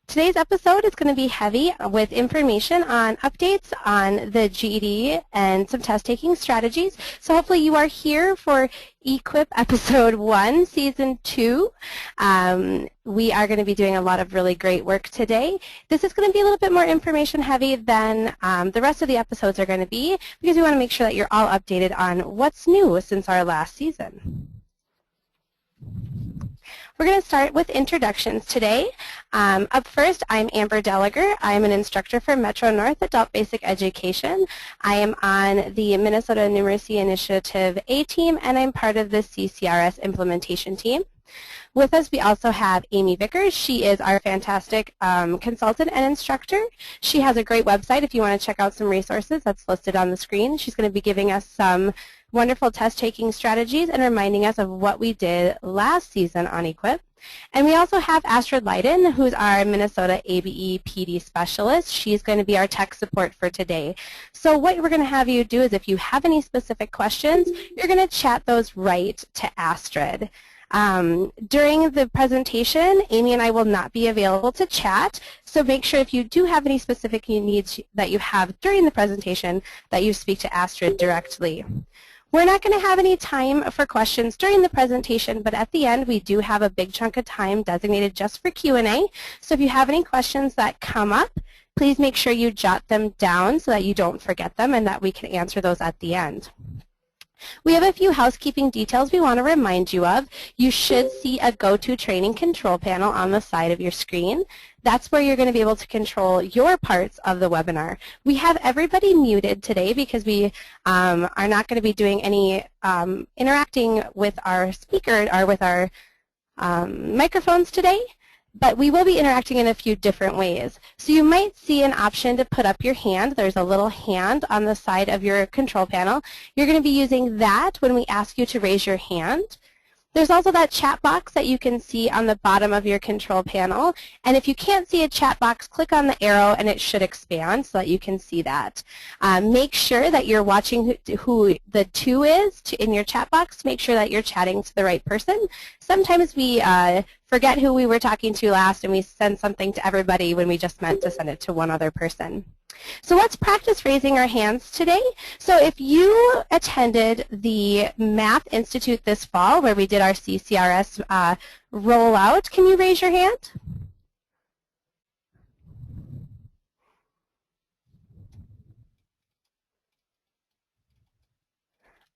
Today's episode is going to be heavy with information on updates on the GED and some test-taking strategies. So hopefully you are here for EQIP Episode 1, Season 2. We are going to be doing a lot of really great work today. This is going to be a little bit more information heavy than the rest of the episodes are going to be, because we want to make sure that you're all updated on what's new since our last season. We're going to start with introductions today. Up first, I'm Amber Deleger. I'm an instructor for Metro North Adult Basic Education. I am on the Minnesota Numeracy Initiative A team, and I'm part of the CCRS implementation team. With us, we also have Amy Vickers. She is our fantastic consultant and instructor. She has a great website if you want to check out some resources that's listed on the screen. She's going to be giving us some wonderful test-taking strategies and reminding us of what we did last season on EQIP. And we also have Astrid Leiden, who's our Minnesota ABE PD specialist. She's going to be our tech support for today. So what we're going to have you do is if you have any specific questions, you're going to chat those right to Astrid. During the presentation, Amy and I will not be available to chat, so make sure if you do have any specific needs that you have during the presentation that you speak to Astrid directly. We're not going to have any time for questions during the presentation, but at the end we do have a big chunk of time designated just for Q&A. So if you have any questions that come up, please make sure you jot them down so that you don't forget them and that we can answer those at the end. We have a few housekeeping details we want to remind you of. You should see a go-to training control panel on the side of your screen. That's where you're going to be able to control your parts of the webinar. We have everybody muted today because we are not going to be doing any interacting with our speaker or with our microphones today. But we will be interacting in a few different ways. So you might see an option to put up your hand. There's a little hand on the side of your control panel. You're going to be using that when we ask you to raise your hand. There's also that chat box that you can see on the bottom of your control panel. And if you can't see a chat box, click on the arrow and it should expand so that you can see that. Make sure that you're watching who the to is in your chat box. Make sure that you're chatting to the right person. Sometimes we forget who we were talking to last and we send something to everybody when we just meant to send it to one other person. So let's practice raising our hands today. So if you attended the Math Institute this fall where we did our CCRS rollout, can you raise your hand?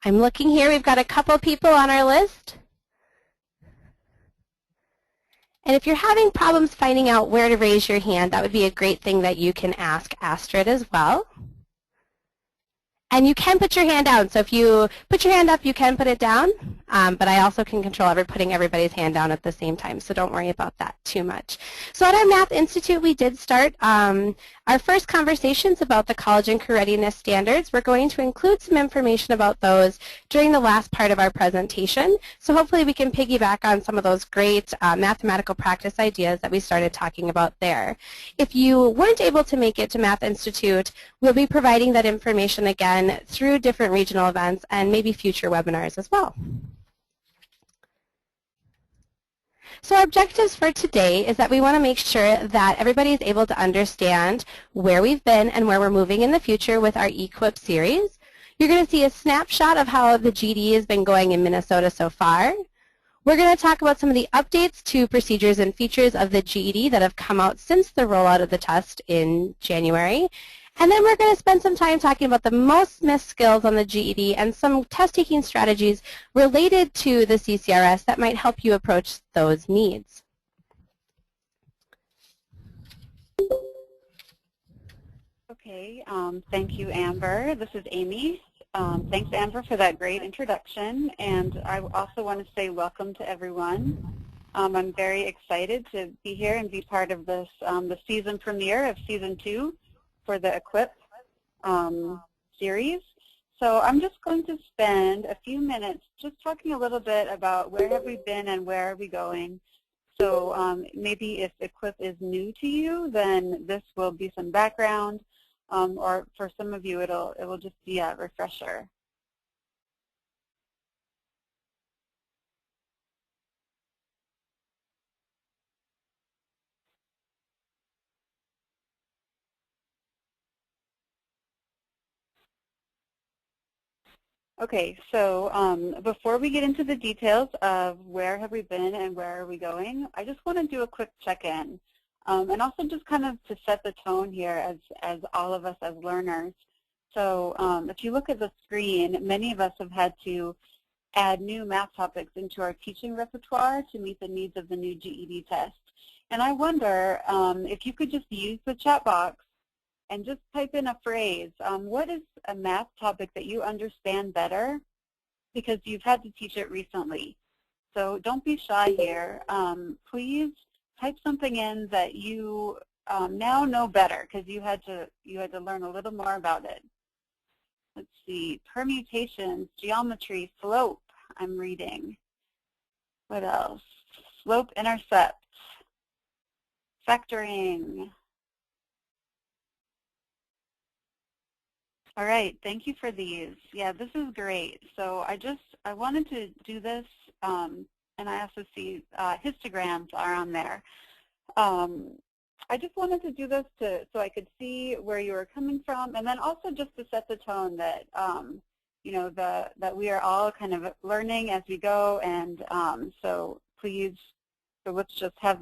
I'm looking here. We've got a couple people on our list. And if you're having problems finding out where to raise your hand, that would be a great thing that you can ask Astrid as well. And you can put your hand down. So if you put your hand up, you can put it down. But I also can control putting everybody's hand down at the same time, so don't worry about that too much. So at our Math Institute, we did start our first conversations about the College and Career Readiness Standards. We're going to include some information about those during the last part of our presentation. So hopefully we can piggyback on some of those great mathematical practice ideas that we started talking about there. If you weren't able to make it to Math Institute, we'll be providing that information again through different regional events and maybe future webinars as well. So our objectives for today is that we want to make sure that everybody is able to understand where we've been and where we're moving in the future with our EQIP series. You're going to see a snapshot of how the GED has been going in Minnesota so far. We're going to talk about some of the updates to procedures and features of the GED that have come out since the rollout of the test in January. And then we're going to spend some time talking about the most missed skills on the GED and some test-taking strategies related to the CCRS that might help you approach those needs. Okay, thank you, Amber. This is Amy. Thanks, Amber, for that great introduction. And I also want to say welcome to everyone. I'm very excited to be here and be part of this, the season premiere of Season 2 for the EQIP series. So I'm just going to spend a few minutes just talking a little bit about where have we been and where are we going. So maybe if EQIP is new to you, then this will be some background, or for some of you it will just be a refresher. Okay, so before we get into the details of where have we been and where are we going, I just want to do a quick check-in. And also just kind of to set the tone here as all of us as learners. So if you look at the screen, many of us have had to add new math topics into our teaching repertoire to meet the needs of the new GED test. And I wonder if you could just use the chat box and just type in a phrase. What is a math topic that you understand better because you've had to teach it recently? So don't be shy here. Please type something in that you now know better because you had to learn a little more about it. Let's see, permutations, geometry, slope, I'm reading. What else? Slope intercept, factoring. All right, thank you for these. Yeah, this is great. So I wanted to do this, and I also see histograms are on there. I just wanted to do this so I could see where you were coming from, and then also just to set the tone that you know that we are all kind of learning as we go, and so please, so let's just have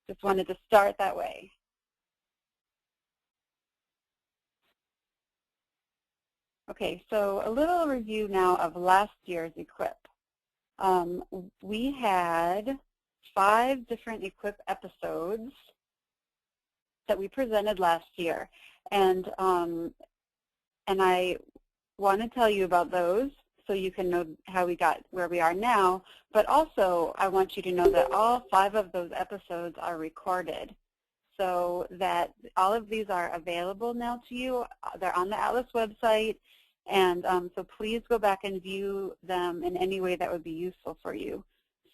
just wanted to start that way. Okay, so a little review now of last year's EQUIP. We had 5 different EQUIP episodes that we presented last year, and I want to tell you about those so you can know how we got where we are now, but also I want you to know that all 5 of those episodes are recorded, so that all of these are available now to you. They're on the Atlas website, and so please go back and view them in any way that would be useful for you.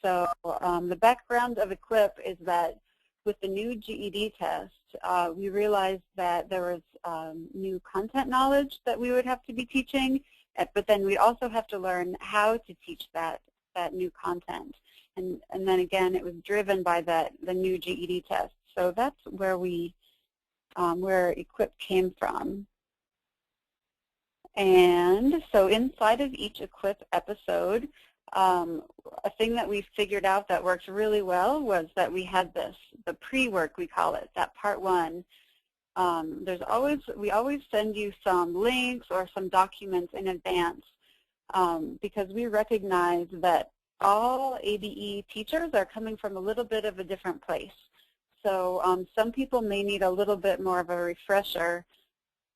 So the background of EQUIP is that with the new GED test, we realized that there was new content knowledge that we would have to be teaching, but then we also have to learn how to teach that new content. And then again, it was driven by the new GED test. So that's where where EQUIP came from. And so inside of each EQUIP episode, a thing that we figured out that worked really well was that we had the pre-work, we call it, that part 1. We always send you some links or some documents in advance because we recognize that all ABE teachers are coming from a little bit of a different place. So some people may need a little bit more of a refresher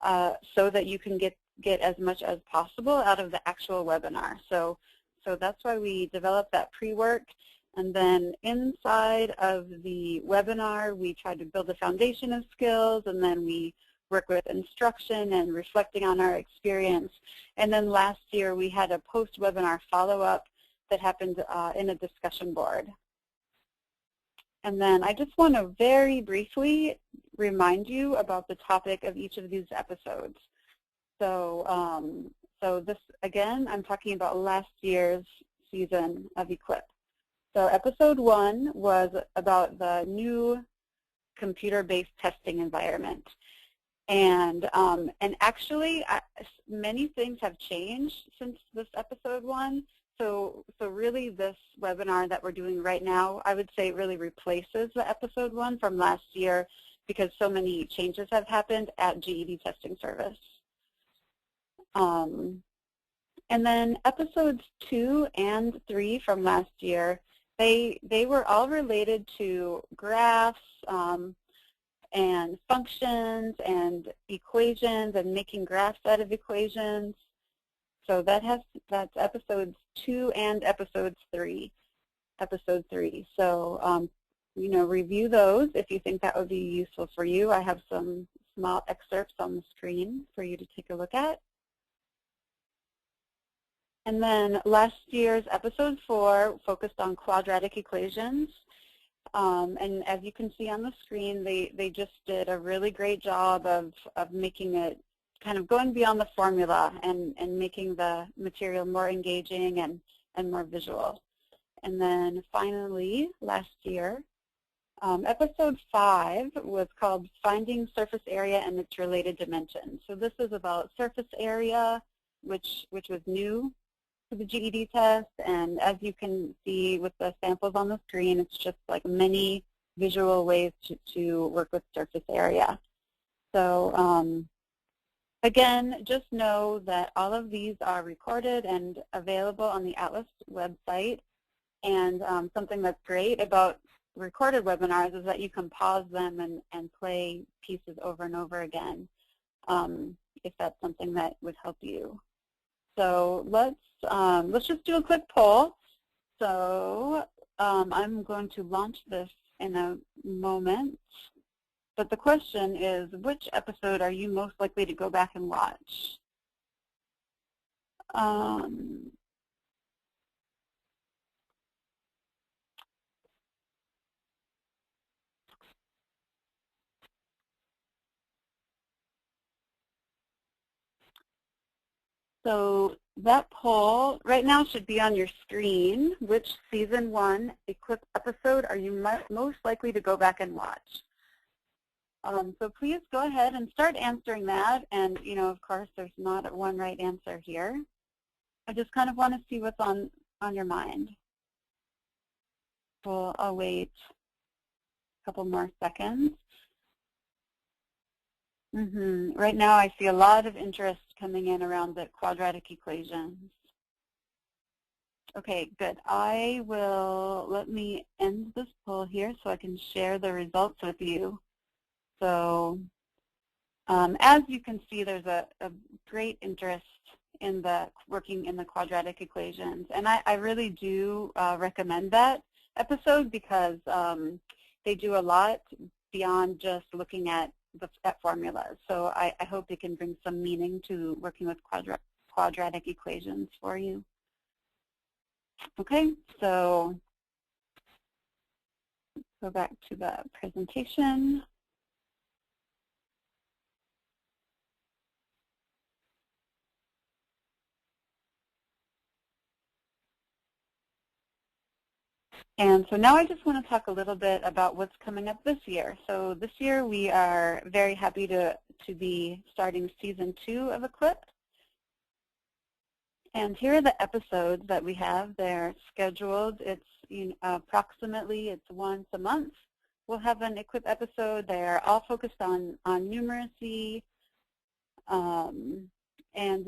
so that you can get as much as possible out of the actual webinar. So that's why we developed that pre-work. And then inside of the webinar, we try to build a foundation of skills, and then we work with instruction and reflecting on our experience. And then last year, we had a post-webinar follow-up that happened in a discussion board. And then I just want to very briefly remind you about the topic of each of these episodes. So this, again, I'm talking about last year's season of EQUIP. So episode 1 was about the new computer-based testing environment. And actually, many things have changed since this episode 1. So really this webinar that we're doing right now, I would say really replaces the episode 1 from last year because so many changes have happened at GED Testing Service. And then episodes 2 and 3 from last year, they were all related to graphs and functions and equations and making graphs out of equations. So that's episodes 2 and episode 3. So you know, review those if you think that would be useful for you. I have some small excerpts on the screen for you to take a look at. And then last year's episode 4 focused on quadratic equations. And as you can see on the screen, they just did a really great job of making it kind of going beyond the formula and making the material more engaging and more visual. And then finally, last year, episode 5 was called Finding Surface Area and its Related Dimensions. So this is about surface area, which was new to the GED test. And as you can see with the samples on the screen, it's just like many visual ways to work with surface area. So again, just know that all of these are recorded and available on the Atlas website. And something that's great about recorded webinars is that you can pause them and play pieces over and over again, if that's something that would help you. So let's just do a quick poll. So I'm going to launch this in a moment. But the question is, which episode are you most likely to go back and watch? So that poll right now should be on your screen. Which season 1 EQUIP episode are you most likely to go back and watch? So please go ahead and start answering that. And, you know, of course, there's not one right answer here. I just kind of want to see what's on your mind. So I'll wait a couple more seconds. Right now, I see a lot of interest coming in around the quadratic equations. Okay, good. Let me end this poll here so I can share the results with you. So as you can see, there's a great interest in working in the quadratic equations. And I really do recommend that episode because they do a lot beyond just looking at formulas. So I hope it can bring some meaning to working with quadratic equations for you. Okay, so go back to the presentation. And so now I just want to talk a little bit about what's coming up this year. So this year we are very happy to be starting season 2 of EQUIP. And here are the episodes that we have. They're scheduled. It's approximately once a month. We'll have an EQUIP episode. They're all focused on numeracy. And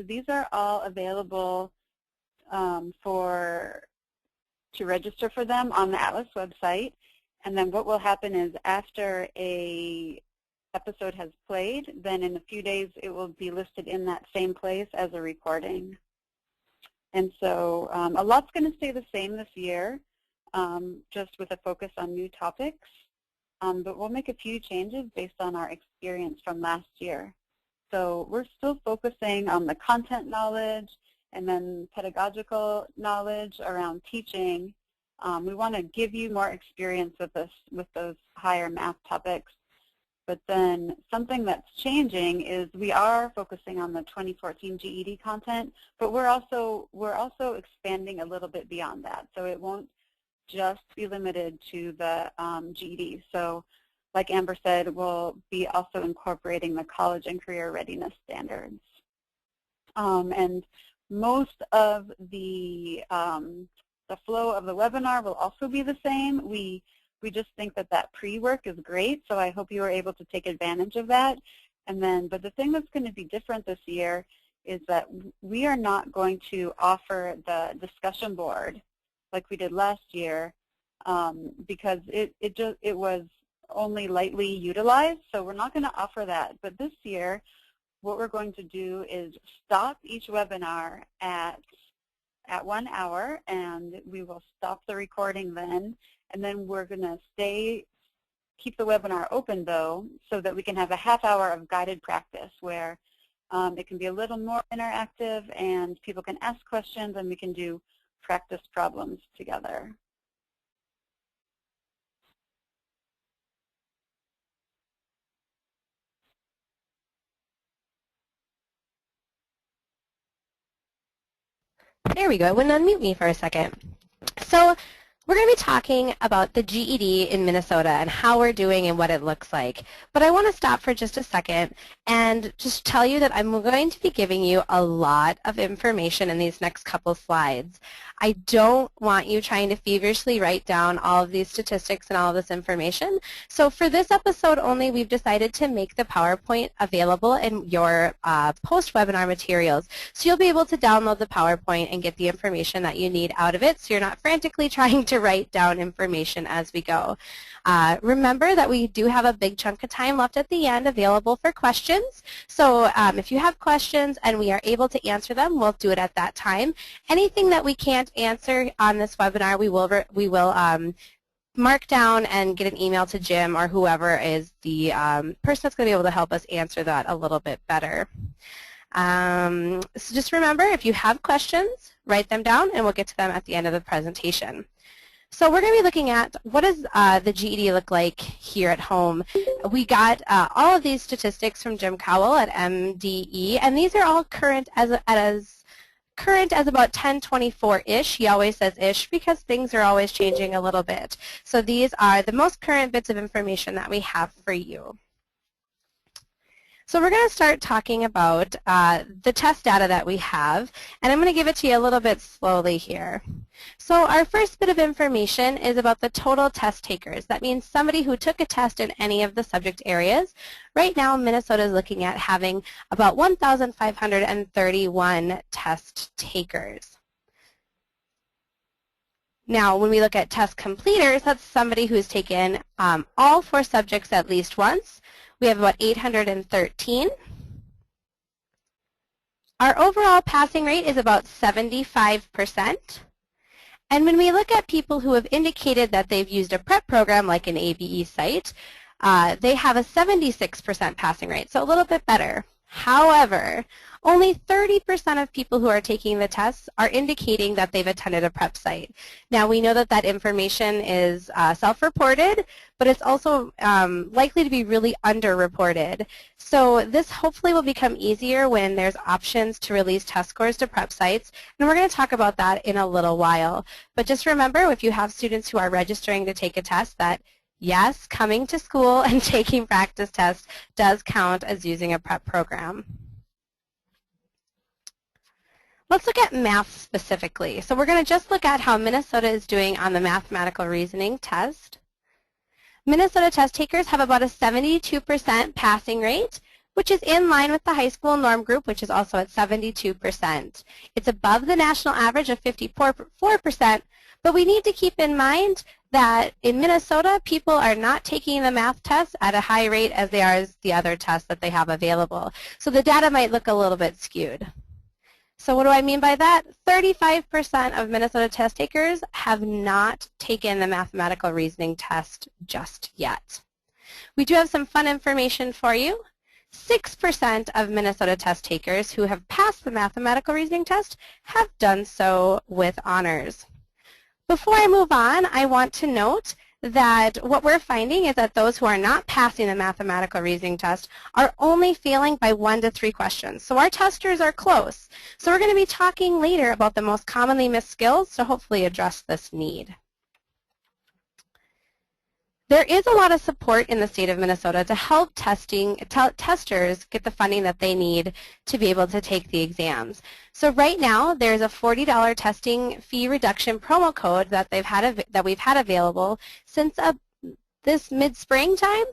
these are all available to register for them on the Atlas website. And then what will happen is after a episode has played, then in a few days it will be listed in that same place as a recording. And so a lot's going to stay the same this year, just with a focus on new topics. But we'll make a few changes based on our experience from last year. So we're still focusing on the content knowledge and then pedagogical knowledge around teaching. We want to give you more experience with those higher math topics. But then something that's changing is we are focusing on the 2014 GED content, but we're also expanding a little bit beyond that. So it won't just be limited to the GED. So like Amber said, we'll be also incorporating the college and career readiness standards. And most of the flow of the webinar will also be the same. We just think that pre-work is great, so I hope you are able to take advantage of that. But the thing that's going to be different this year is that we are not going to offer the discussion board like we did last year because it was only lightly utilized, so we're not going to offer that. But this year, what we're going to do is stop each webinar at 1 hour, and we will stop the recording then. And then we're going to keep the webinar open, though, so that we can have a half hour of guided practice where it can be a little more interactive and people can ask questions and we can do practice problems together. There we go. It wouldn't unmute me for a second. So We're going to be talking about the GED in Minnesota and how we're doing and what it looks like. But I want to stop for just a second and just tell you that I'm going to be giving you a lot of information in these next couple slides. I don't want you trying to feverishly write down all of these statistics and all of this information. So for this episode only, we've decided to make the PowerPoint available in your post-webinar materials. So you'll be able to download the PowerPoint and get the information that you need out of it, so you're not frantically trying to write down information as we go. Remember that we do have a big chunk of time left at the end available for questions. So if you have questions and we are able to answer them, we'll do it at that time. Anything that we can't answer on this webinar, we will mark down and get an email to Jim or whoever is the person that's going to be able to help us answer that a little bit better. So just remember, if you have questions, write them down and we'll get to them at the end of the presentation. So we're going to be looking at what does the GED look like here at home. We got all of these statistics from Jim Cowell at MDE, and these are all current as about 1024-ish. He always says ish because things are always changing a little bit. So these are the most current bits of information that we have for you. So we're going to start talking about the test data that we have, and I'm going to give it to you a little bit slowly here. So our first bit of information is about the total test takers. That means somebody who took a test in any of the subject areas. Right now, Minnesota is looking at having about 1,531 test takers. Now, when we look at test completers, that's somebody who's taken all 4 subjects at least once. We have about 813. Our overall passing rate is about 75%. And when we look at people who have indicated that they've used a prep program like an ABE site, they have a 76% passing rate, so a little bit better. However, only 30% of people who are taking the tests are indicating that they've attended a prep site. Now, we know that that information is self-reported, but it's also likely to be really underreported. So this hopefully will become easier when there's options to release test scores to prep sites, and we're going to talk about that in a little while. But just remember, if you have students who are registering to take a test, that yes, coming to school and taking practice tests does count as using a prep program. Let's look at math specifically. So we're going to just look at how Minnesota is doing on the mathematical reasoning test. Minnesota test takers have about a 72% passing rate, which is in line with the high school norm group, which is also at 72%. It's above the national average of 54%, but we need to keep in mind that in Minnesota, people are not taking the math tests at a high rate as they are as the other tests that they have available. So the data might look a little bit skewed. So what do I mean by that? 35% of Minnesota test takers have not taken the mathematical reasoning test just yet. We do have some fun information for you. 6% of Minnesota test takers who have passed the mathematical reasoning test have done so with honors. Before I move on, I want to note that what we're finding is that those who are not passing the mathematical reasoning test are only failing by 1 to 3 questions. So our testers are close. So we're going to be talking later about the most commonly missed skills to hopefully address this need. There is a lot of support in the state of Minnesota to help testers get the funding that they need to be able to take the exams. So right now, there's a $40 testing fee reduction promo code that we've had available since this mid-spring time,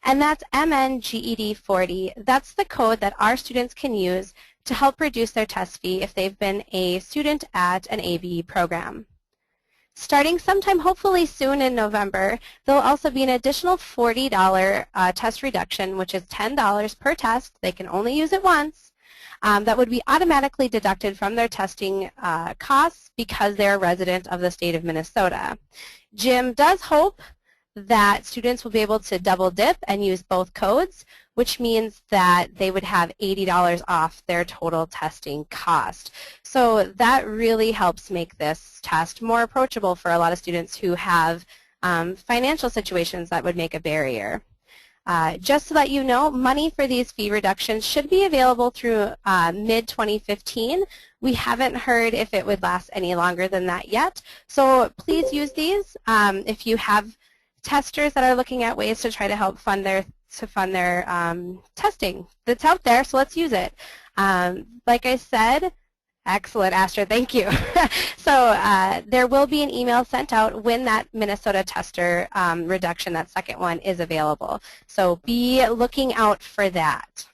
and that's MNGED40. That's the code that our students can use to help reduce their test fee if they've been a student at an ABE program. Starting sometime hopefully soon in November, there will also be an additional $40 test reduction, which is $10 per test. They can only use it once. That would be automatically deducted from their testing costs because they're a resident of the state of Minnesota. Jim does hope that students will be able to double dip and use both codes, which means that they would have $80 off their total testing cost. So that really helps make this test more approachable for a lot of students who have financial situations that would make a barrier. Just so that you know, money for these fee reductions should be available through mid-2015. We haven't heard if it would last any longer than that yet. So please use these if you have testers that are looking at ways to try to help fund their testing that's out there. So let's use it. Like I said, excellent, Astrid, thank you. So there will be an email sent out when that Minnesota tester reduction, that second one, is available. So be looking out for that.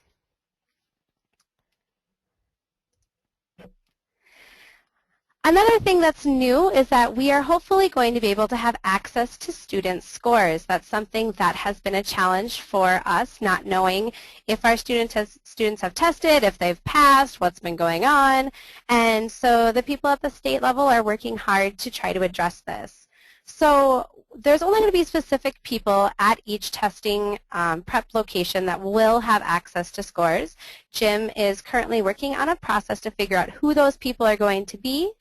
Another thing that's new is that we are hopefully going to be able to have access to student scores. That's something that has been a challenge for us, not knowing if our students have tested, if they've passed, what's been going on. And so the people at the state level are working hard to try to address this. So there's only going to be specific people at each testing prep location that will have access to scores. Jim is currently working on a process to figure out who those people are going to be.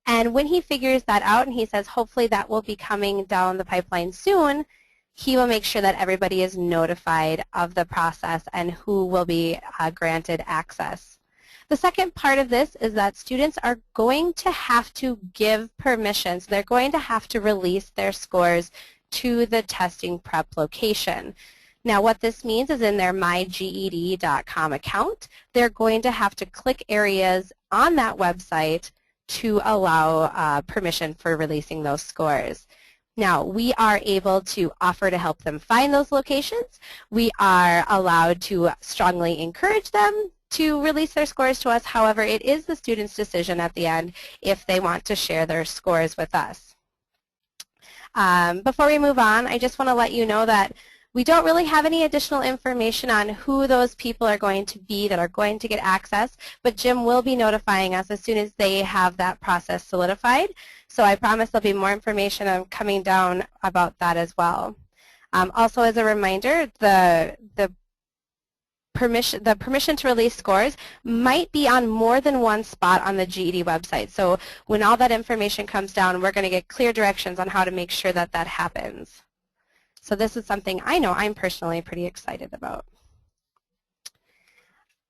And when he figures that out, and he says hopefully that will be coming down the pipeline soon, he will make sure that everybody is notified of the process and who will be granted access. The second part of this is that students are going to have to give permission. So they're going to have to release their scores to the testing prep location. Now what this means is in their myged.com account, they're going to have to click areas on that website to allow permission for releasing those scores. Now, we are able to offer to help them find those locations. We are allowed to strongly encourage them to release their scores to us. However, it is the student's decision at the end if they want to share their scores with us. Before we move on, I just want to let you know that we don't really have any additional information on who those people are going to be that are going to get access, but Jim will be notifying us as soon as they have that process solidified. So I promise there'll be more information coming down about that as well. Also, as a reminder, the permission to release scores might be on more than one spot on the GED website. So when all that information comes down, we're going to get clear directions on how to make sure that that happens. So this is something I know I'm personally pretty excited about.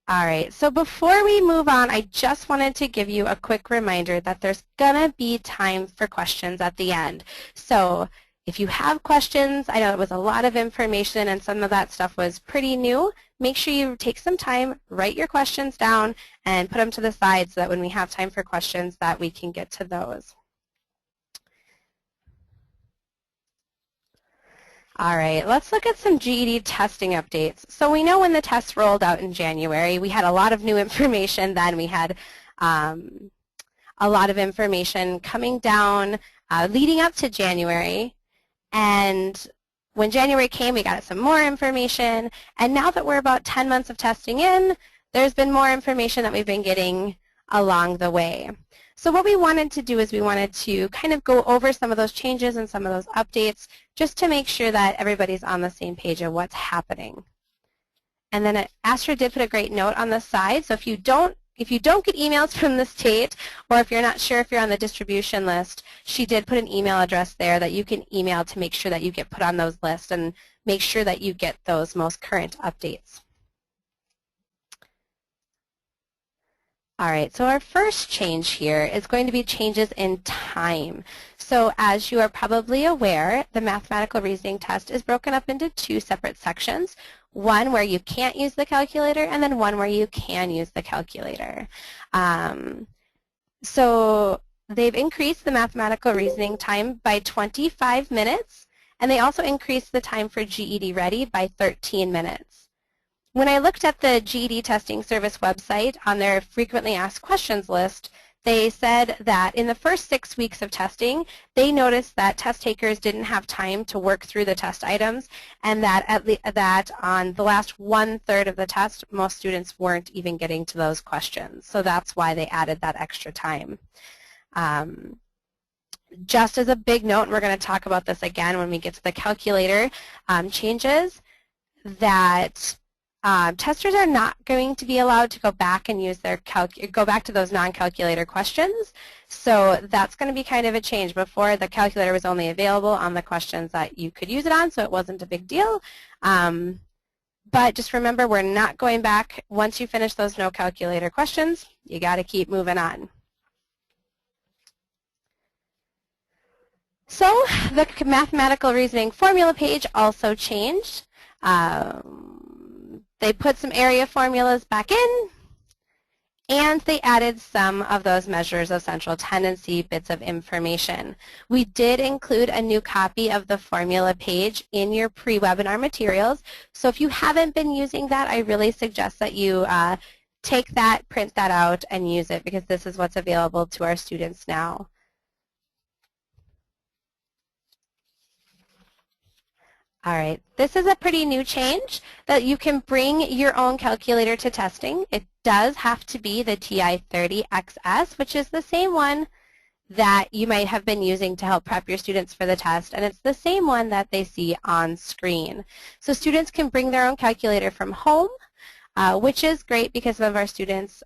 All right, so before we move on, I just wanted to give you a quick reminder that there's going to be time for questions at the end. So if you have questions, I know it was a lot of information and some of that stuff was pretty new, make sure you take some time, write your questions down, and put them to the side so that when we have time for questions that we can get to those. All right, let's look at some GED testing updates. So we know when the tests rolled out in January, we had a lot of new information then. We had a lot of information coming down leading up to January. And when January came, we got some more information. And now that we're about 10 months of testing in, there's been more information that we've been getting along the way. So what we wanted to do is we wanted to kind of go over some of those changes and some of those updates just to make sure that everybody's on the same page of what's happening. And then Astrid did put a great note on the side. So if you don't get emails from the state, or if you're not sure if you're on the distribution list, she did put an email address there that you can email to make sure that you get put on those lists and make sure that you get those most current updates. All right, so our first change here is going to be changes in time. So as you are probably aware, the mathematical reasoning test is broken up into two separate sections, one where you can't use the calculator and then one where you can use the calculator. So they've increased the mathematical reasoning time by 25 minutes, and they also increased the time for GED Ready by 13 minutes. When I looked at the GED Testing Service website on their frequently asked questions list, they said that in the first 6 weeks of testing, they noticed that test takers didn't have time to work through the test items, and that on the last 1/3 of the test, most students weren't even getting to those questions. So that's why they added that extra time. Just as a big note, and we're going to talk about this again when we get to the calculator changes, that testers are not going to be allowed to go back and use their go back to those non-calculator questions. So that's going to be kind of a change. Before, the calculator was only available on the questions that you could use it on, so it wasn't a big deal. But just remember, we're not going back. Once you finish those no calculator questions, you got to keep moving on. So the mathematical reasoning formula page also changed. They put some area formulas back in, and they added some of those measures of central tendency bits of information. We did include a new copy of the formula page in your pre-webinar materials, so if you haven't been using that, I really suggest that you take that, print that out, and use it, because this is what's available to our students now. All right, this is a pretty new change that you can bring your own calculator to testing. It does have to be the TI-30XS, which is the same one that you might have been using to help prep your students for the test, and it's the same one that they see on screen. So students can bring their own calculator from home, which is great because some of our students,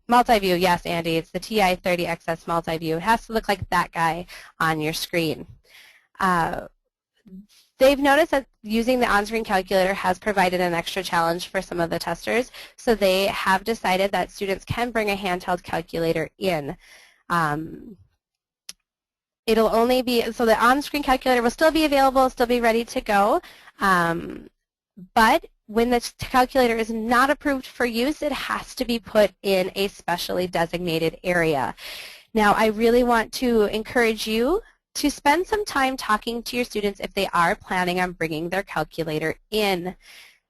multi-view, yes, Andy, it's the TI-30XS multi-view. It has to look like that guy on your screen. They've noticed that using the on-screen calculator has provided an extra challenge for some of the testers, so they have decided that students can bring a handheld calculator in. It'll only be, so the on-screen calculator will still be available, still be ready to go, but when the calculator is not approved for use, it has to be put in a specially designated area. Now, I really want to encourage you to spend some time talking to your students if they are planning on bringing their calculator in.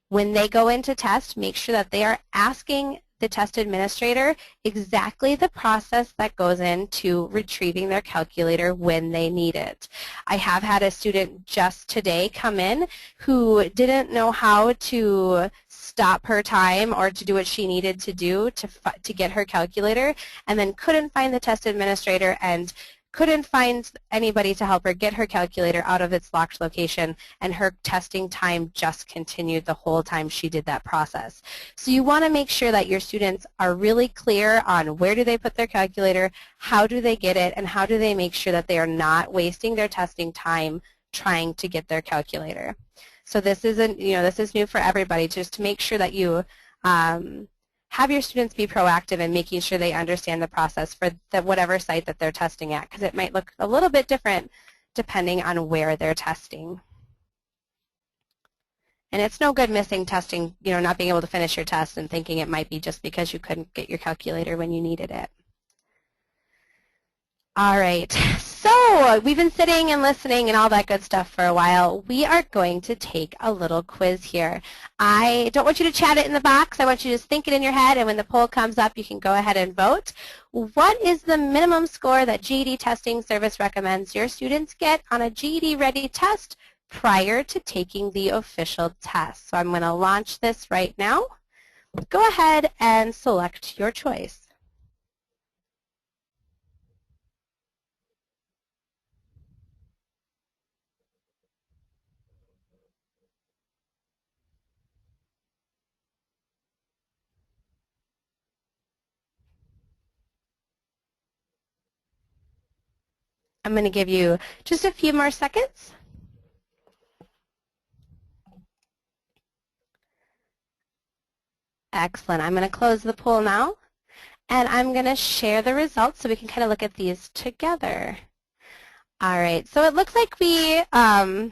When they go into test, make sure that they are asking the test administrator exactly the process that goes into retrieving their calculator when they need it. I have had a student just today come in who didn't know how to stop her time or to do what she needed to do to get her calculator, and then couldn't find the test administrator and couldn't find anybody to help her get her calculator out of its locked location, and her testing time just continued the whole time she did that process. So you want to make sure that your students are really clear on where do they put their calculator, how do they get it, and how do they make sure that they are not wasting their testing time trying to get their calculator. So this isn't, this is new for everybody, just to make sure that you have your students be proactive in making sure they understand the process for whatever site that they're testing at, because it might look a little bit different depending on where they're testing. And it's no good missing testing, not being able to finish your test and thinking it might be just because you couldn't get your calculator when you needed it. All right, so we've been sitting and listening and all that good stuff for a while. We are going to take a little quiz here. I don't want you to chat it in the box. I want you to just think it in your head, and when the poll comes up, you can go ahead and vote. What is the minimum score that GED Testing Service recommends your students get on a GED-ready test prior to taking the official test? So I'm going to launch this right now. Go ahead and select your choice. I'm going to give you just a few more seconds. Excellent. I'm going to close the poll now, and I'm going to share the results so we can kind of look at these together. All right, so it looks like we have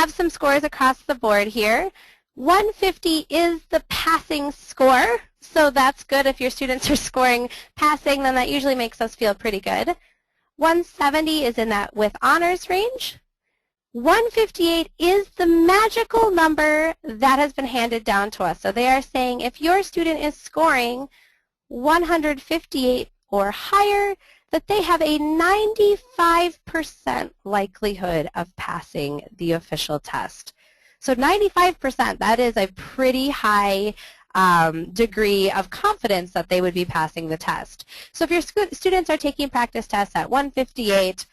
some scores across the board here. 150 is the passing score, so that's good. If your students are scoring passing, then that usually makes us feel pretty good. 170 is in that with honors range. 158 is the magical number that has been handed down to us. So they are saying if your student is scoring 158 or higher, that they have a 95% likelihood of passing the official test. So 95%, that is a pretty high degree of confidence that they would be passing the test. So if your students are taking practice tests at 158,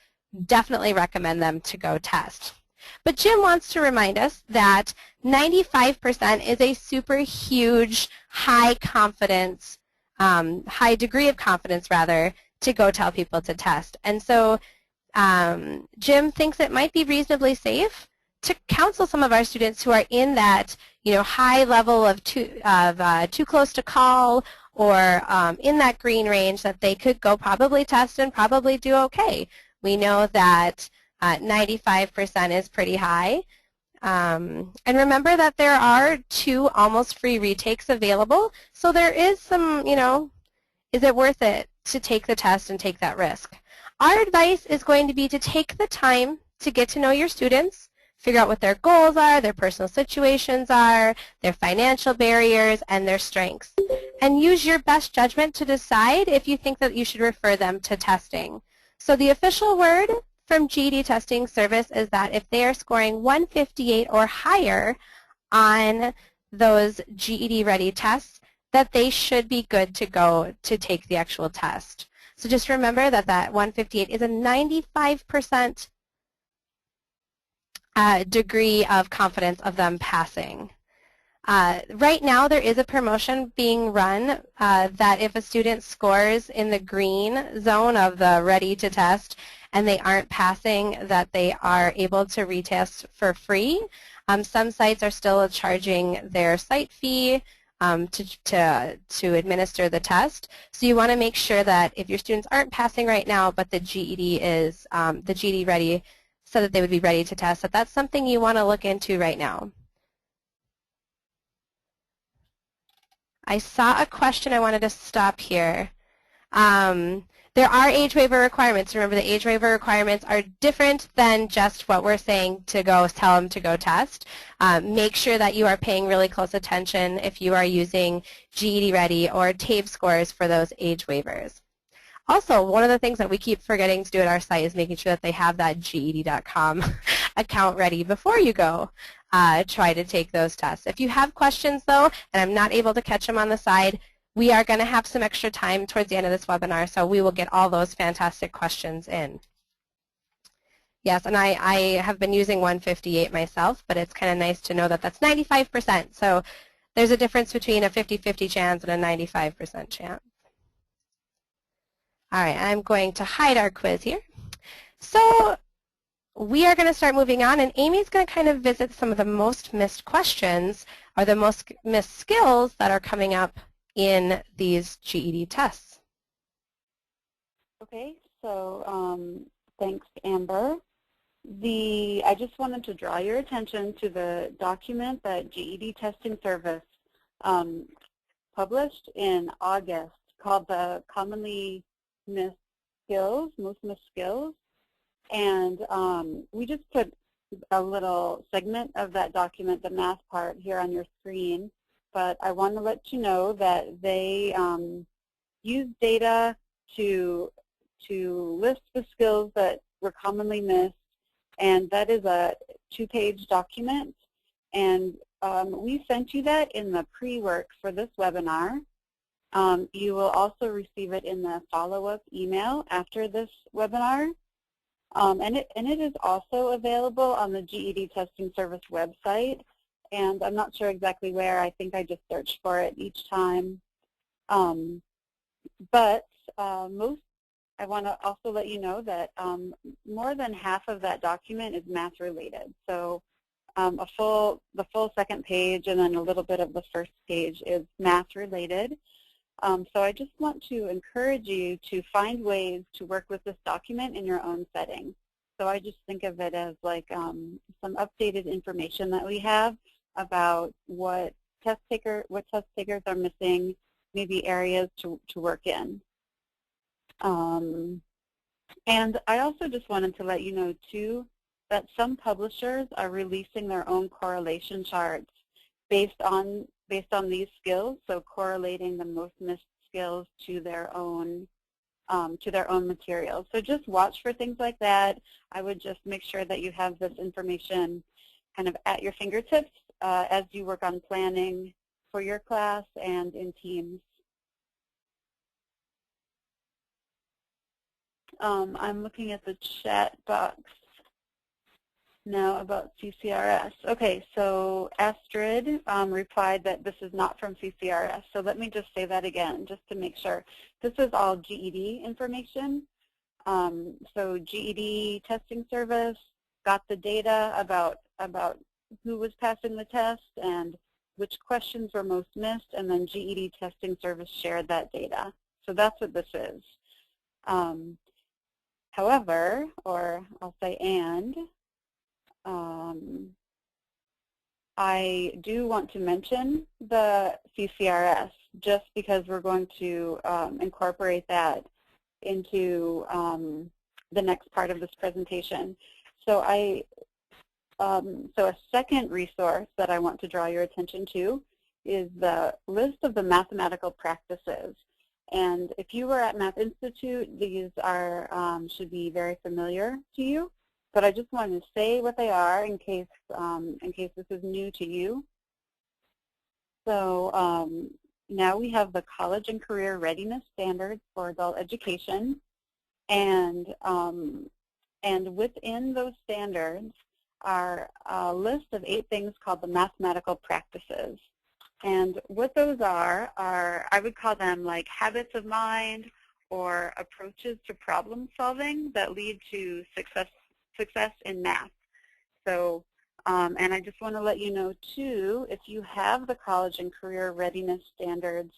definitely recommend them to go test. But Jim wants to remind us that 95% is a super huge, high confidence, high degree of confidence rather, to go tell people to test. And so Jim thinks it might be reasonably safe to counsel some of our students who are in that, high level of too close to call, or in that green range, that they could go probably test and probably do okay. We know that 95% is pretty high. And remember that there are 2 almost free retakes available, so there is some, is it worth it to take the test and take that risk? Our advice is going to be to take the time to get to know your students, figure out what their goals are, their personal situations are, their financial barriers, and their strengths. And use your best judgment to decide if you think that you should refer them to testing. So the official word from GED Testing Service is that if they are scoring 158 or higher on those GED ready tests, that they should be good to go to take the actual test. So just remember that that 158 is a 95% degree of confidence of them passing. Right now there is a promotion being run that if a student scores in the green zone of the ready to test and they aren't passing, that they are able to retest for free. Some sites are still charging their site fee to administer the test. So you want to make sure that if your students aren't passing right now, but the GED is the GED ready, so that they would be ready to test, that that's something you want to look into right now. I saw a question. I wanted to stop here. There are age waiver requirements. Remember, the age waiver requirements are different than just what we're saying to go tell them to go test. Make sure that you are paying really close attention if you are using GED Ready or TABE scores for those age waivers. Also, one of the things that we keep forgetting to do at our site is making sure that they have that GED.com account ready before you go try to take those tests. If you have questions, though, and I'm not able to catch them on the side, we are going to have some extra time towards the end of this webinar, so we will get all those fantastic questions in. Yes, and I have been using 158 myself, but it's kind of nice to know that that's 95%. So there's a difference between a 50-50 chance and a 95% chance. All right, I'm going to hide our quiz here. So we are going to start moving on, and Amy's going to kind of visit some of the most missed questions or the most missed skills that are coming up in these GED tests. Okay, so thanks, Amber. I just wanted to draw your attention to the document that GED Testing Service published in August called the Commonly Missed Skills, Most Missed Skills. And we just put a little segment of that document, the math part, here on your screen. But I want to let you know that they use data to list the skills that were commonly missed. And that is a 2-page document. And we sent you that in the pre-work for this webinar. You will also receive it in the follow-up email after this webinar. And it is also available on the GED Testing Service website. And I'm not sure exactly where. I think I just searched for it each time. But I want to also let you know that more than half of that document is math related. So the full second page and then a little bit of the first page is math related. So I just want to encourage you to find ways to work with this document in your own setting. So I just think of it as like some updated information that we have about what test takers are missing, maybe areas to work in. And I also just wanted to let you know too that some publishers are releasing their own correlation charts based on these skills, so correlating the most missed skills to their own materials. So just watch for things like that. I would just make sure that you have this information kind of at your fingertips as you work on planning for your class and in teams. I'm looking at the chat box now about CCRS. Okay, so Astrid replied that this is not from CCRS. So let me just say that again, just to make sure. This is all GED information. So GED Testing Service, got the data about who was passing the test and which questions were most missed, and then GED Testing Service shared that data. So that's what this is. However, or I'll say and, I do want to mention the CCRS just because we're going to incorporate that into the next part of this presentation. So so a second resource that I want to draw your attention to is the list of the mathematical practices. And if you were at Math Institute, these are should be very familiar to you. But I just wanted to say what they are in case this is new to you. So now we have the College and Career Readiness Standards for Adult Education, and within those standards are a list of 8 things called the mathematical practices. And what those are I would call them like habits of mind or approaches to problem solving that lead to success in math. So, and I just want to let you know too, if you have the College and Career Readiness Standards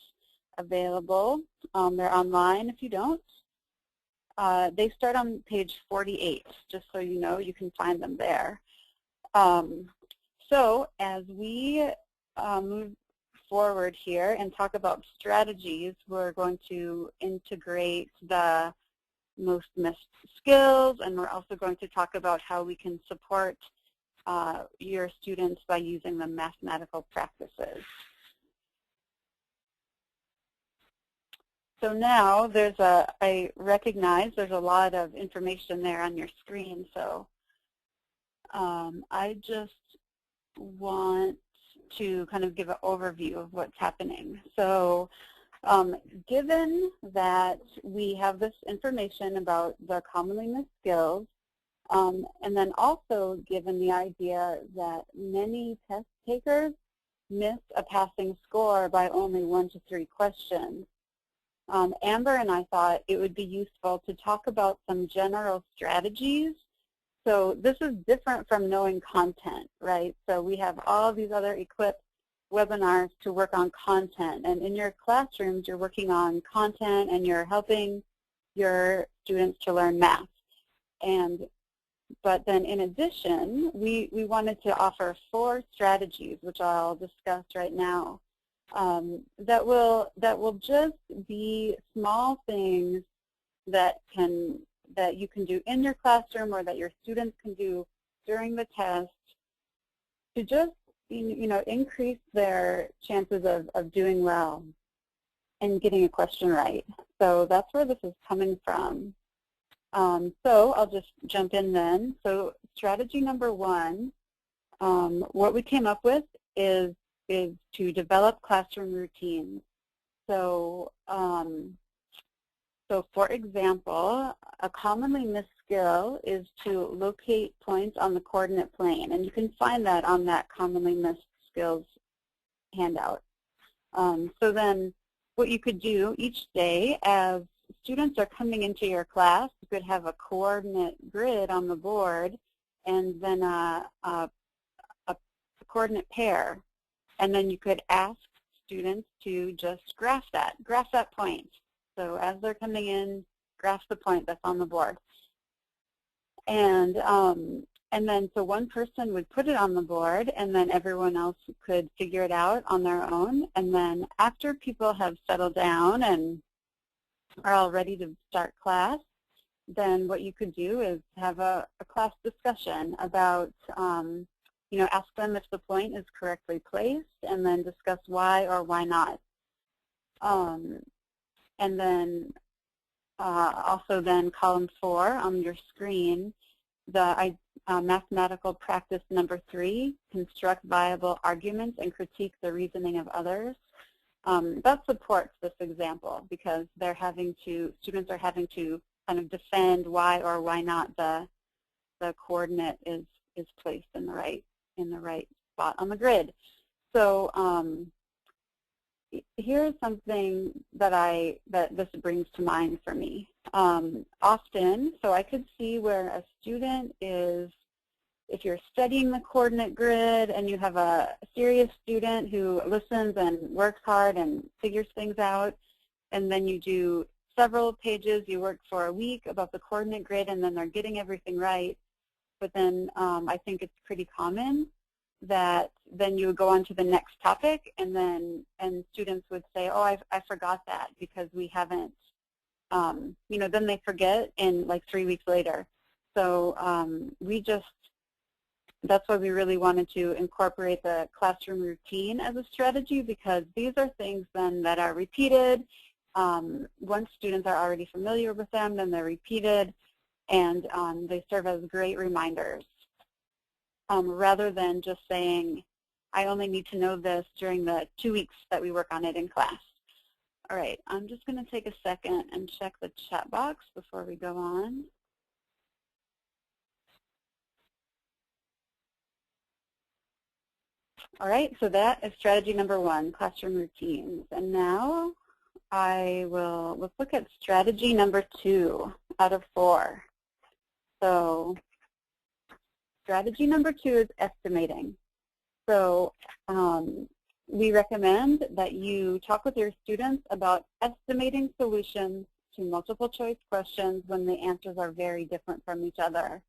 available, they're online if you don't. They start on page 48, just so you know, you can find them there. So as we move forward here and talk about strategies, we're going to integrate the most missed skills, and we're also going to talk about how we can support your students by using the mathematical practices. So now I recognize there's a lot of information there on your screen, so I just want to kind of give an overview of what's happening. So given that we have this information about the commonly missed skills, and then also given the idea that many test takers miss a passing score by only 1 to 3 questions, Amber and I thought it would be useful to talk about some general strategies. So this is different from knowing content, right? So we have all these other equipped webinars to work on content. And in your classrooms, you're working on content and you're helping your students to learn math. But then in addition, we wanted to offer 4 strategies, which I'll discuss right now, that will just be small things that you can do in your classroom or that your students can do during the test to just increase their chances of doing well and getting a question right. So that's where this is coming from. So I'll just jump in then. So strategy number 1, what we came up with is to develop classroom routines. So, so for example, a commonly missed skill is to locate points on the coordinate plane, and you can find that on that commonly missed skills handout. So then what you could do each day as students are coming into your class, you could have a coordinate grid on the board and then a coordinate pair. And then you could ask students to just graph that point. So as they're coming in, graph the point that's on the board. And then so one person would put it on the board, and then everyone else could figure it out on their own. And then after people have settled down and are all ready to start class, then what you could do is have a class discussion about, ask them if the point is correctly placed, and then discuss why or why not. And then also then column 4 on your screen, the mathematical practice number 3, construct viable arguments and critique the reasoning of others. That supports this example because students are having to kind of defend why or why not the coordinate is placed in the right spot on the grid. So here's something that this brings to mind for me. Often, so I could see where a student is if you're studying the coordinate grid and you have a serious student who listens and works hard and figures things out, and then you do several pages, you work for a week about the coordinate grid, and then they're getting everything right, but then I think it's pretty common that then you would go on to the next topic, and students would say, oh, I forgot that because we haven't, then they forget in like 3 weeks later. So that's why we really wanted to incorporate the classroom routine as a strategy, because these are things then that are repeated. Once students are already familiar with them, then they're repeated, and they serve as great reminders. Rather than just saying, I only need to know this during the 2 weeks that we work on it in class. All right, I'm just going to take a second and check the chat box before we go on. All right, so that is strategy number 1, classroom routines. And now let's look at strategy number 2 out of 4. So strategy number 2 is estimating. So we recommend that you talk with your students about estimating solutions to multiple choice questions when the answers are very different from each other.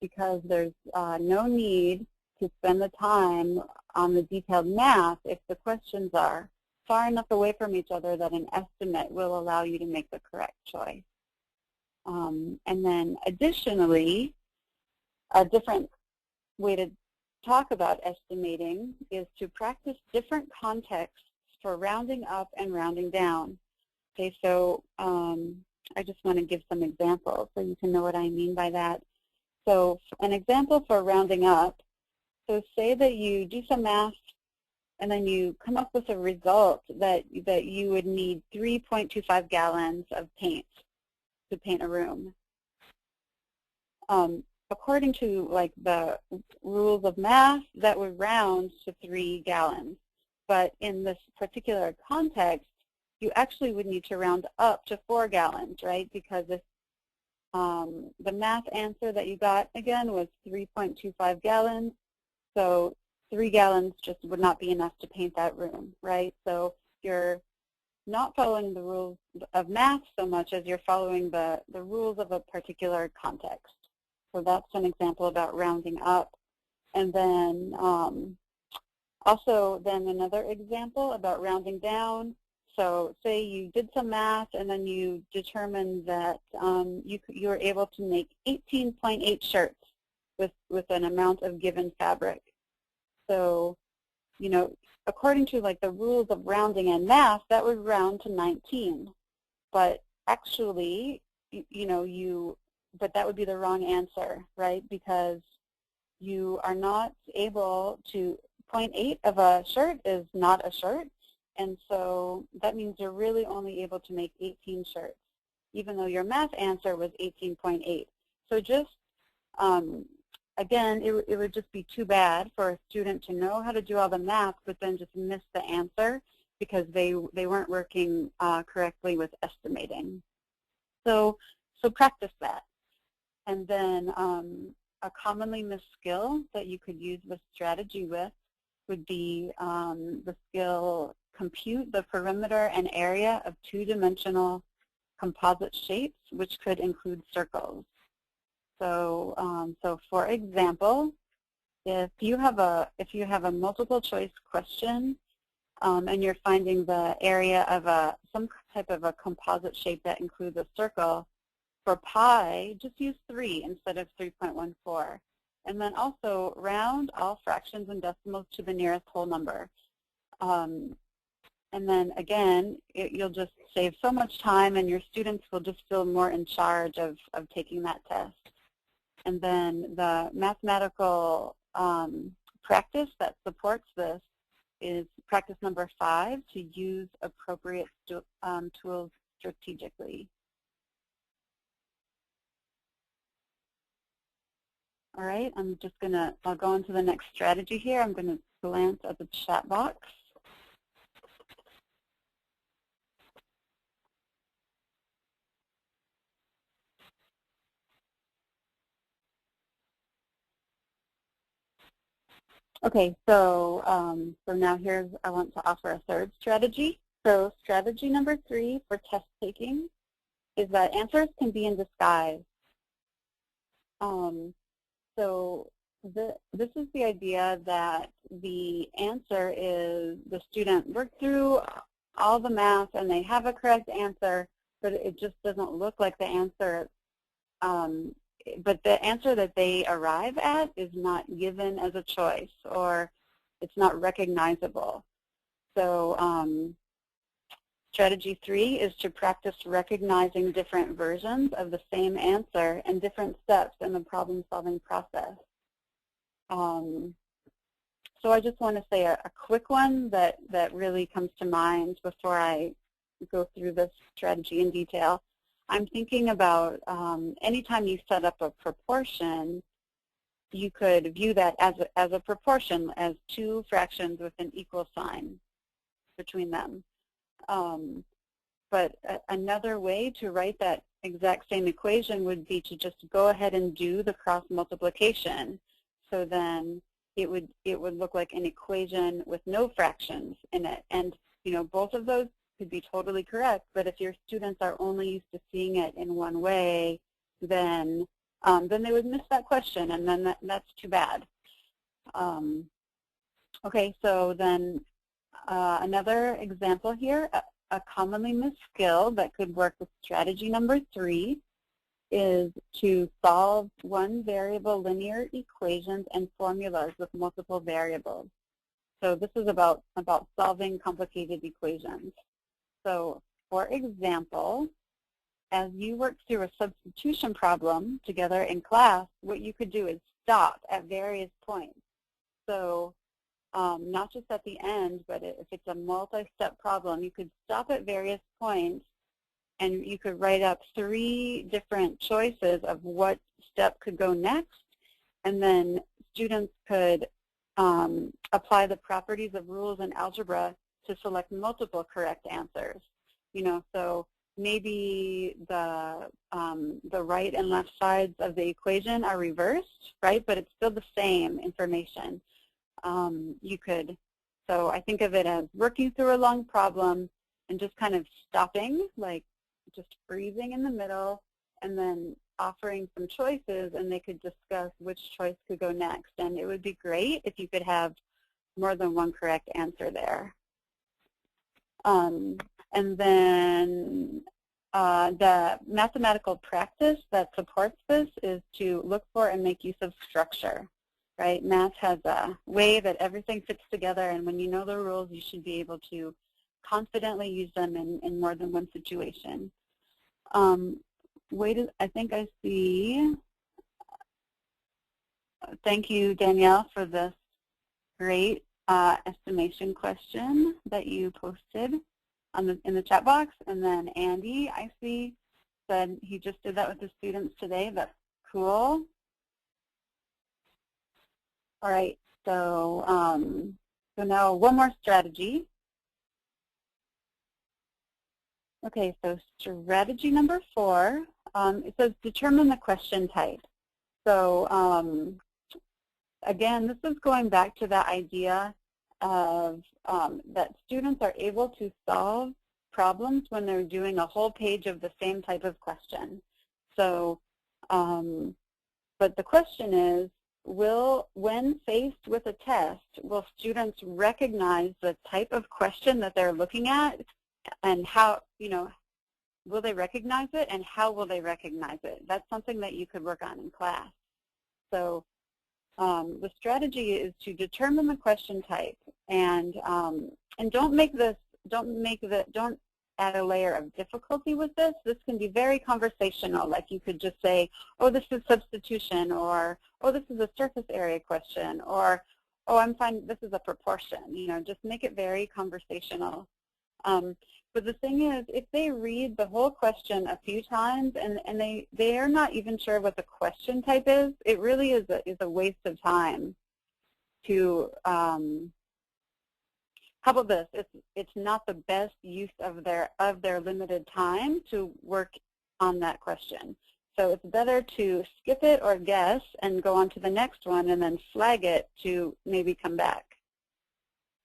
Because there's no need to spend the time on the detailed math if the questions are far enough away from each other that an estimate will allow you to make the correct choice. And then additionally, a different way to talk about estimating is to practice different contexts for rounding up and rounding down. Okay, so I just want to give some examples so you can know what I mean by that. So an example for rounding up, so say that you do some math and then you come up with a result that you would need 3.25 gallons of paint to paint a room. According to like the rules of math, that would round to 3 gallons. But in this particular context, you actually would need to round up to 4 gallons, right? Because if the math answer that you got, again, was 3.25 gallons, so 3 gallons just would not be enough to paint that room, right? So you're not following the rules of math so much as you're following the rules of a particular context. So that's an example about rounding up. And then also then another example about rounding down. So say you did some math and then you determined that you were able to make 18.8 shirts with an amount of given fabric. So, according to like the rules of rounding and math, that would round to 19. But actually, but that would be the wrong answer, right? Because you are not able to, 0.8 of a shirt is not a shirt. And so that means you're really only able to make 18 shirts, even though your math answer was 18.8. So just, again, it would just be too bad for a student to know how to do all the math, but then just miss the answer because they weren't working correctly with estimating. So practice that. And then a commonly missed skill that you could use this strategy with would be the skill compute the perimeter and area of two-dimensional composite shapes, which could include circles. So, so for example, if you have a multiple choice question and you're finding the area of some type of a composite shape that includes a circle, for pi, just use 3 instead of 3.14. And then also round all fractions and decimals to the nearest whole number. And then again, you'll just save so much time and your students will just feel more in charge of taking that test. And then the mathematical practice that supports this is practice number 5, to use appropriate tools strategically. All right, I'll go on to the next strategy here. I'm going to glance at the chat box. Okay, so now I want to offer a third strategy. So strategy number 3 for test taking is that answers can be in disguise. So this is the idea that the answer is the student worked through all the math and they have a correct answer, but it just doesn't look like the answer. But the answer that they arrive at is not given as a choice, or it's not recognizable. So strategy 3 is to practice recognizing different versions of the same answer and different steps in the problem-solving process. So I just want to say a quick one that really comes to mind before I go through this strategy in detail. I'm thinking about anytime you set up a proportion, you could view that as a proportion, as two fractions with an equal sign between them. But another way to write that exact same equation would be to just go ahead and do the cross multiplication. So then it would look like an equation with no fractions in it. And both of those could be totally correct, but if your students are only used to seeing it in one way, then they would miss that question, and then that's too bad. Okay, so then another example here, a commonly missed skill that could work with strategy number 3 is to solve one variable linear equations and formulas with multiple variables. So this is about solving complicated equations. So for example, as you work through a substitution problem together in class, what you could do is stop at various points. So not just at the end, but if it's a multi-step problem, you could stop at various points and you could write up 3 different choices of what step could go next, and then students could apply the properties of rules in algebra to select multiple correct answers. So maybe the right and left sides of the equation are reversed, right? But it's still the same information. So I think of it as working through a long problem and just kind of stopping, like just freezing in the middle, and then offering some choices, and they could discuss which choice could go next. And it would be great if you could have more than one correct answer there. And then the mathematical practice that supports this is to look for and make use of structure, right? Math has a way that everything fits together, and when you know the rules, you should be able to confidently use them in more than one situation. I think I see. Thank you, Danielle, for this great estimation question that you posted in the chat box. And then Andy, I see, said he just did that with the students today. That's cool. All right, so now one more strategy. Okay, so strategy number 4, it says determine the question type. So again, this is going back to the idea of that students are able to solve problems when they're doing a whole page of the same type of question. So, but the question is, when faced with a test, will students recognize the type of question that they're looking at, and how, will they recognize it, and how will they recognize it? That's something that you could work on in class. So the strategy is to determine the question type, and don't add a layer of difficulty with this. This can be very conversational. Like you could just say, oh, this is substitution, or oh, this is a surface area question, or oh, I'm fine, this is a proportion. Just make it very conversational. But the thing is, if they read the whole question a few times and they are not even sure what the question type is, it really is a waste of time to, how about this? It's not the best use of their limited time to work on that question. So it's better to skip it or guess and go on to the next one and then flag it to maybe come back.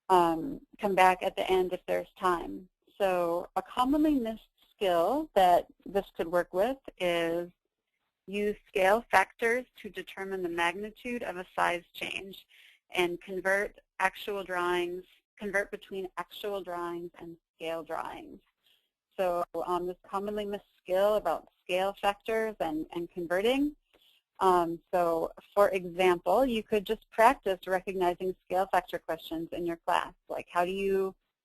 Come back at the end if there's time. So a commonly missed skill that this could work with is use scale factors to determine the magnitude of a size change and convert between actual drawings and scale drawings. So this commonly missed skill about scale factors and converting. So for example, you could just practice recognizing scale factor questions in your class. Like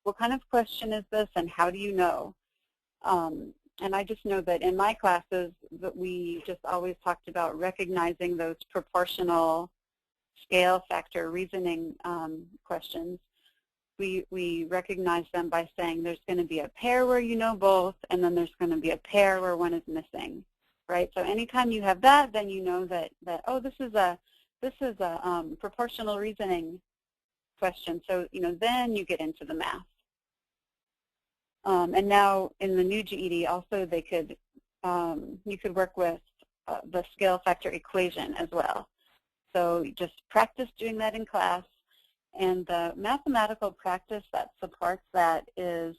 what kind of question is this and how do you know? And I just know that in my classes that we just always talked about recognizing those proportional scale factor reasoning questions. We recognize them by saying there's going to be a pair where you know both, and then there's going to be a pair where one is missing, right? So anytime you have that, then you know that oh, this is a proportional reasoning question. So then you get into the math. And now in the new GED, also you could work with the scale factor equation as well. So you just practice doing that in class. And the mathematical practice that supports that is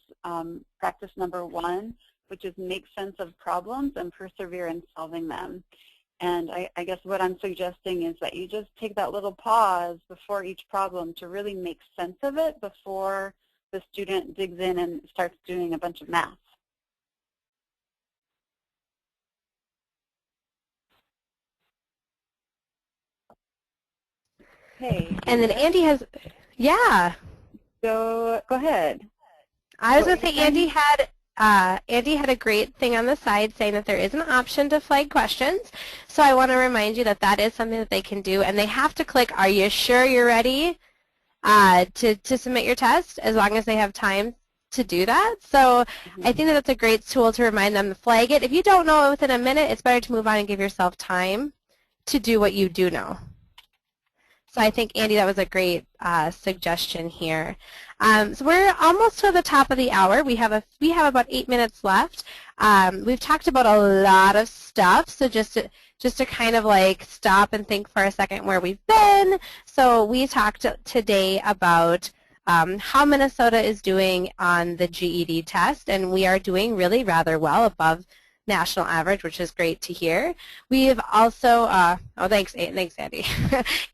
practice number 1, which is make sense of problems and persevere in solving them. And I guess what I'm suggesting is that you just take that little pause before each problem to really make sense of it before the student digs in and starts doing a bunch of math. Okay. And then Andy has, yeah. Go ahead. I was going to say Andy had a great thing on the side saying that there is an option to flag questions. So I want to remind you that that is something that they can do. And they have to click, are you sure you're ready to submit your test, as long as they have time to do that. So I think that that's a great tool to remind them to flag it. If you don't know it within a minute, it's better to move on and give yourself time to do what you do know. So I think, Andy, that was a great suggestion here. So we're almost to the top of the hour. We have about 8 minutes left. We've talked about a lot of stuff, so just to kind of like stop and think for a second where we've been. So we talked today about how Minnesota is doing on the GED test, and we are doing really rather well, above national average, which is great to hear. We've also, oh, thanks Andy.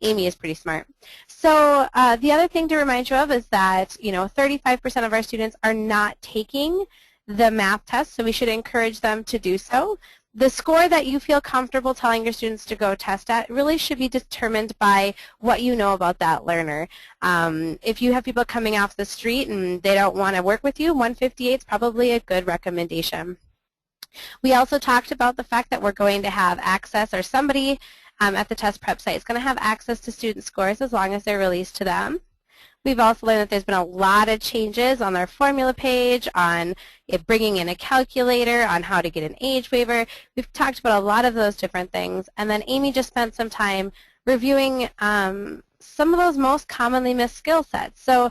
Amy is pretty smart. So the other thing to remind you of is that 35% of our students are not taking the math test, so we should encourage them to do so. The score that you feel comfortable telling your students to go test at really should be determined by what you know about that learner. If you have people coming off the street and they don't want to work with you, 158 is probably a good recommendation. We also talked about the fact that we're going to have access, or somebody at the test prep site is going to have access to student scores as long as they're released to them. We've also learned that there's been a lot of changes on our formula page, on bringing in a calculator, on how to get an age waiver. We've talked about a lot of those different things. And then Amy just spent some time reviewing some of those most commonly missed skill sets. So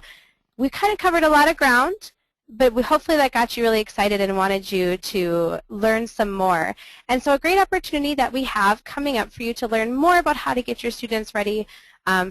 we kind of covered a lot of ground, but hopefully that got you really excited and wanted you to learn some more. And so a great opportunity that we have coming up for you to learn more about how to get your students ready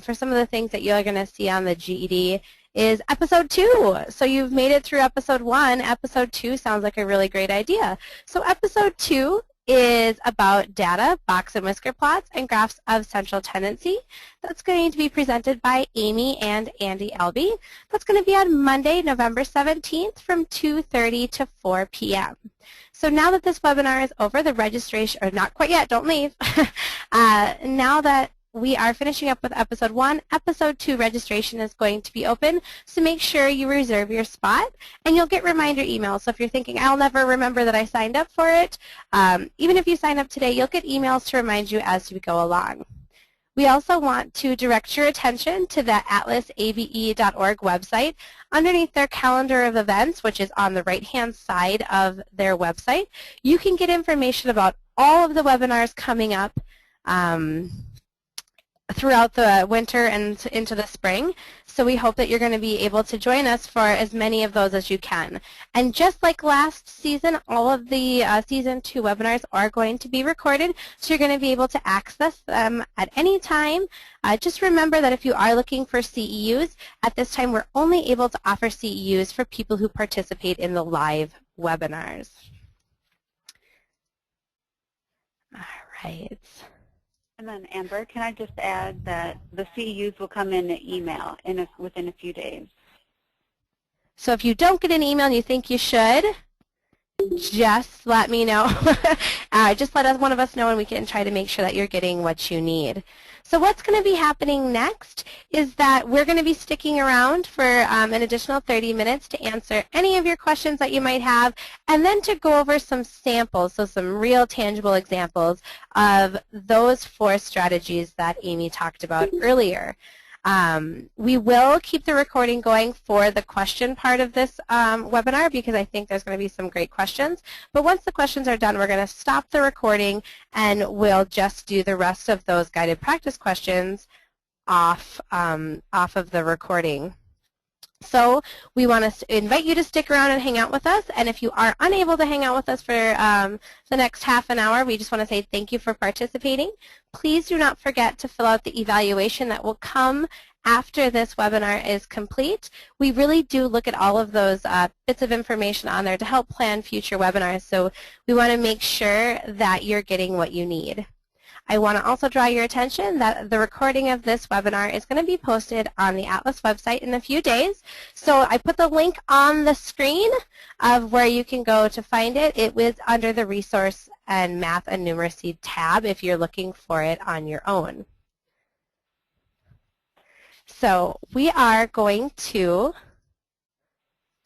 for some of the things that you're going to see on the GED is episode 2. So you've made it through episode 1. Episode 2 sounds like a really great idea. So episode 2 is about data, box and whisker plots, and graphs of central tendency. That's going to be presented by Amy and Andy Albee. That's going to be on Monday, November 17th from 2:30 to 4 p.m. So now that this webinar is over, the registration, or not quite yet, don't leave. Now that we are finishing up with episode 1. Episode 2 registration is going to be open, so make sure you reserve your spot, and you'll get reminder emails. So if you're thinking, I'll never remember that I signed up for it, even if you sign up today, you'll get emails to remind you as we go along. We also want to direct your attention to the atlasabe.org website. Underneath their calendar of events, which is on the right-hand side of their website, you can get information about all of the webinars coming up throughout the winter and into the spring. So we hope that you're going to be able to join us for as many of those as you can. And just like last season, all of the Season 2 webinars are going to be recorded, so you're going to be able to access them at any time. Just remember that if you are looking for CEUs, at this time we're only able to offer CEUs for people who participate in the live webinars. All right. And then, Amber, can I just add that the CEUs will come in an email within a few days? So if you don't get an email and you think you should, just let me know. Just let one of us know, and we can try to make sure that you're getting what you need. So what's going to be happening next is that we're going to be sticking around for an additional 30 minutes to answer any of your questions that you might have, and then to go over some samples, so some real tangible examples of those 4 strategies that Amy talked about earlier. We will keep the recording going for the question part of this webinar, because I think there's going to be some great questions. But once the questions are done, we're going to stop the recording and we'll just do the rest of those guided practice questions off of the recording. So we want to invite you to stick around and hang out with us. And if you are unable to hang out with us for the next half an hour, we just want to say thank you for participating. Please do not forget to fill out the evaluation that will come after this webinar is complete. We really do look at all of those bits of information on there to help plan future webinars. So we want to make sure that you're getting what you need. I want to also draw your attention that the recording of this webinar is going to be posted on the Atlas website in a few days. So I put the link on the screen of where you can go to find it. It was under the Resource and Math and Numeracy tab if you're looking for it on your own. So we are going to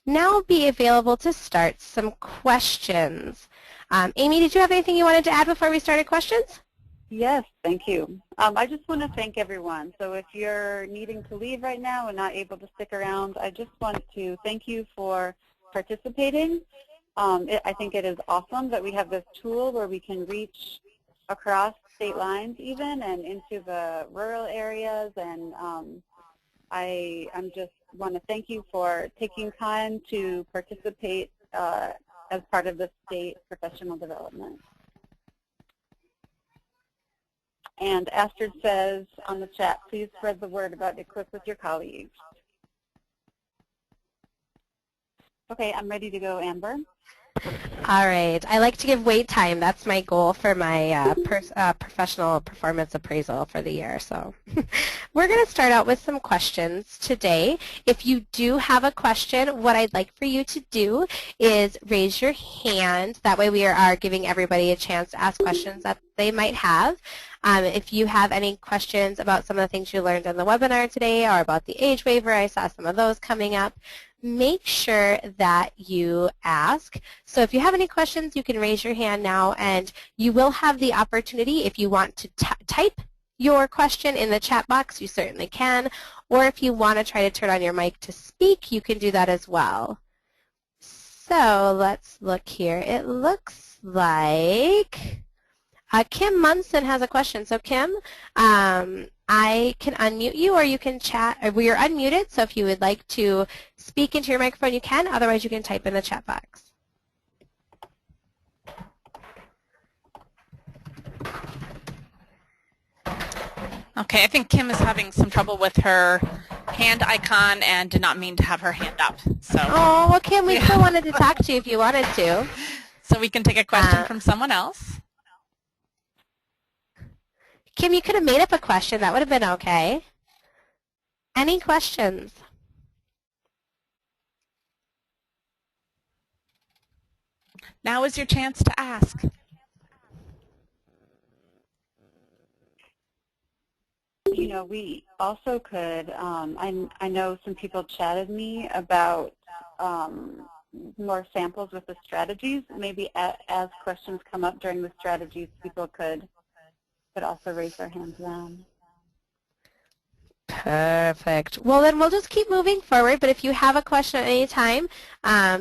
now be available to start some questions. Amy, did you have anything you wanted to add before we started questions? Yes, thank you. I just want to thank everyone. So if you're needing to leave right now and not able to stick around, I just want to thank you for participating. I think it is awesome that we have this tool where we can reach across state lines even and into the rural areas. And I just want to thank you for taking time to participate as part of the state professional development. And Astrid says on the chat, please spread the word about Equip with your colleagues. Okay, I'm ready to go, Amber. All right. I like to give wait time. That's my goal for my professional performance appraisal for the year. So we're going to start out with some questions today. If you do have a question, what I'd like for you to do is raise your hand. That way we are giving everybody a chance to ask questions that they might have. If you have any questions about some of the things you learned on the webinar today or about the age waiver, I saw some of those coming up. Make sure that you ask. So if you have any questions, you can raise your hand now, and you will have the opportunity, if you want to type your question in the chat box, you certainly can. Or if you want to try to turn on your mic to speak, you can do that as well. So let's look here. It looks like Kim Munson has a question. So Kim, I can unmute you, or you can chat. We are unmuted, so if you would like to speak into your microphone, you can. Otherwise, you can type in the chat box. Okay, I think Kim is having some trouble with her hand icon and did not mean to have her hand up. So. Oh, well, Kim, we still wanted to talk to you if you wanted to. So we can take a question from someone else. Kim, you could have made up a question. That would have been okay. Any questions? Now is your chance to ask. You know, we also could, I know some people chatted me about more samples with the strategies. Maybe as questions come up during the strategies, people could also raise their hands then. Perfect. Well, then we'll just keep moving forward, but if you have a question at any time,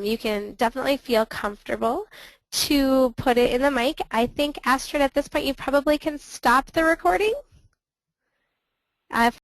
you can definitely feel comfortable to put it in the mic. I think, Astrid, at this point, you probably can stop the recording. Uh,